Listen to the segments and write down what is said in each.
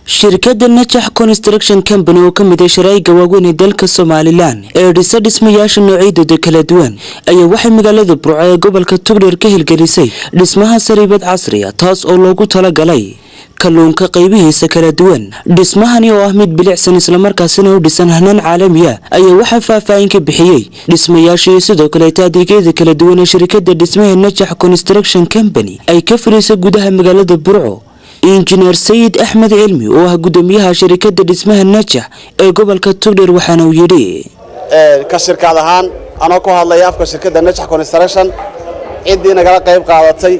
shirkadda Najax Construction Company oo kamid ah shirkadaha waaweyn ee dalka Soomaaliland ee dhisa dhismayaasha noocyadooda kala duwan ayaa waxay magaalada Burco ee gobolka Togdheer ka hirgelisay dhismaha sariibad casri ah taas oo loogu talagalay kalluunka qaybihiisa kala duwan. dhismahani oo ah mid bilicsan isla markaasina u dhisan hanaan caalami ah ayaa waxa faahfaahin ka bixiyay dhismayaasha sidoo kale adeegyada kala duwan ee shirkadda dhismaha Najax Construction Company ay ka fariisay gudaha magaalada Burco. Engineer Sayid Ahmed Cilmi oo ah gudoomiyaha shirkadda dhismaha Najax ee gobolka Togdheer waxaana uu yiri ka shirkad ahaan anoo ku hadlaya afka shirkadda Najax Construction cidii nagala qayb qaadatay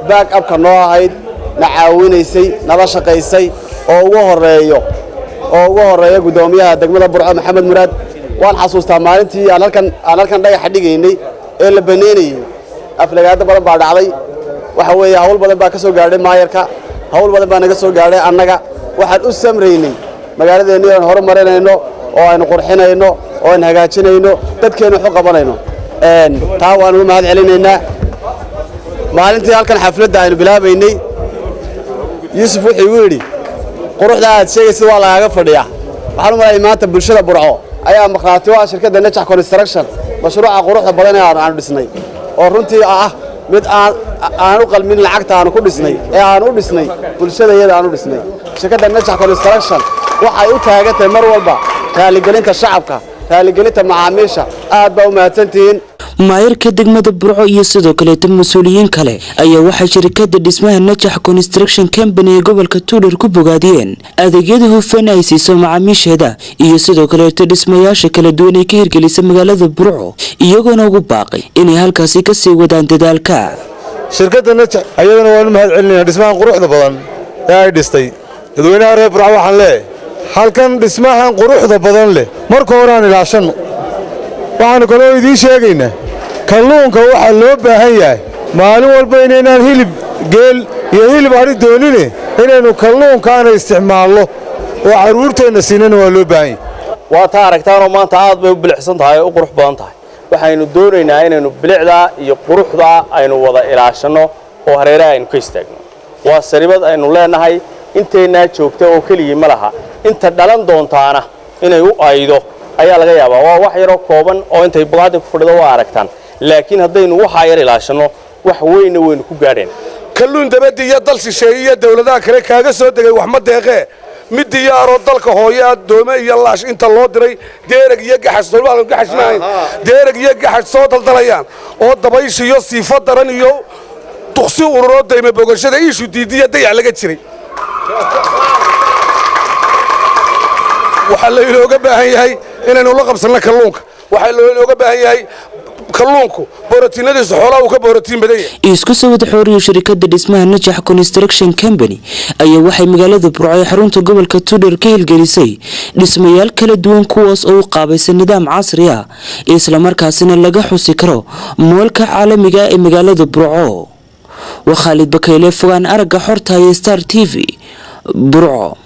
back up ka noo ahayd na caawinaysay nala shaqaysay oo ugu horeeyo gudoomiyaha degmada Burco Maxamed Muraad waan xasuustaa maalintii aan halkan dhagax dhigaynay ee la baneynay aflagaada badan baa dhacday waxa weeye hawl badan baa ka soo gaadhay maayarka hawl badan baa naga soo gaadhay annaga waxaan u samreynay magaaladeena inaan horumarinayno oo aynu qurxinayno oo aan hagaajinayno dadkeena wax u qabanayno taa waan u mahad celinaynaa maalintii halkan xafladda aynu bilaabaynay Yusuf wuxuu yiri quruxda aad sheegaysid waa laaga fadhiyaa waxaan u maleeyay maanta bulshada Burco ayaa maqraati waa shirkadda Najax Construction mashruuca quruxda badan ee aan dhisnay oo runtii ah mid aan u qalmin lacagta aan ku dhisnay ee aan u dhisnay bulshadayada aan u dhisnay shirkadda Najax Construction waxay u taagatay mar walba raaligelinta shacabka raaligelinta macaamiisha aad baa u mahadsantihiin maayarka degmada Burco iyo sidoo kale mas'uuliyiin kale ayaa waxa shirkadda dhismaha Najax Construction Company ee gobolka Togdheer ku bogaadiyeen adeegyada hufan ay siiso macaamiisheeda iyo sidoo kale dhismayaasha kala duwan ee ka hirgelisay magaalada Burco iyagoo ugu baaqay inay halkaas ka sii wadaan dadaalka shirkadda Najax ayadana waan mahad celinayaa dhismaha quruxda badan ee ay dhistay dadweynaha reer Burco waxaan leeyahay halkan dhismahan quruxda badan leh marka hore aan ilaashano waxaan kaloo idin sheegaynaa kalluunka waxa loo baahan yahay maalin walba inaan hilib geel iyo hilib ari doonine inaynu kalluunkaana isticmaalno oo caruurteena siinana waa loo baahan yahay waa taa aragtaan maanta aad bay u bilicsan tahay oo qurux badan tahay waxaynu doonaynaa inaynu bilicda iyo quruxda aynu wada ilaashano oo hareeraha aynu ka istaagno waa sariibad aynu leenahay inteena joogta oo kaliya ma laha inta dhalan doontaana inay u aydo ayaa laga yaabaa waa wax yar oo kooban oo intay baqaad ku fadhido waa aragtaan laakiin haddaynu waxa yar ilaashano wax weyn weyn ku gaadheen kalluun dabadii iyo dal shisheeye iyo dawladaha kale kaaga soo degay wax ma deeqee mid diyaaro dalka hooyo doome iyo laash inta loo diray deerag iyo gaxas deerag iyo gaxas soo daldalayaan oo dabaysh iyo siifo daran iyo tuqsi ururo dayma bogashada ishu diidiya dayac laga jiray waxa la ilooga baahan yahay inaynu la qabsano kalluunka waxa looga baahan yahay kalluunku borotiinadiisa xoolaha uu ka borotiin badan yahay isku soo wada xooriyo shirkadda dhismaha Najax Construction Company ayaa waxay magaalada Burco ee xarunta gobolka Togdheer ka hirgelisay dhismayaal kala duwan kuwaas oo u qaabaysan nidaam casri ah isla markaasina laga xusi karo moolka caalamiga ee magaalada Burco wa Khalid Bakayle fogaan aragga xorta ee Star TV Burco.